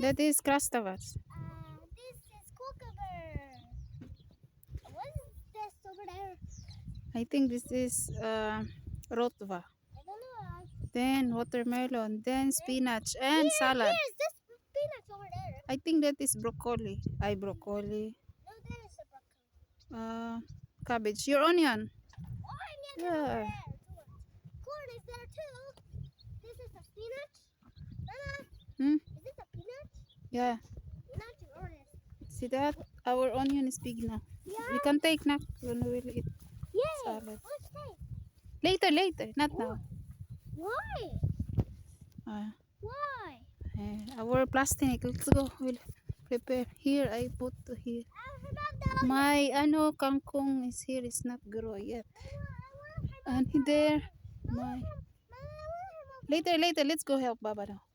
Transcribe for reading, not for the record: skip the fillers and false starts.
That is Krastavas. This is cucumber. What is this over there? I think this is Rotva. I don't know. Then watermelon. Then spinach and salad. Here is this peanuts over there. I think that is broccoli. Ay, broccoli. No, that is a broccoli. Cabbage. Your onion. Onion is over Yeah. there. Corn is there too. This is a spinach. Mama, Hmm? is this a peanut? Yeah. Not an orange. See that? Our onion is big now. Yeah. We can take na when we will eat Yay. salad. Let's take. Later. Not now. Why? Uh, Why? our plastic. Let's go. We'll prepare. Here, I put to here. My kangkong is here. It's not grow yet. And there, my. Later. Let's go help Baba now.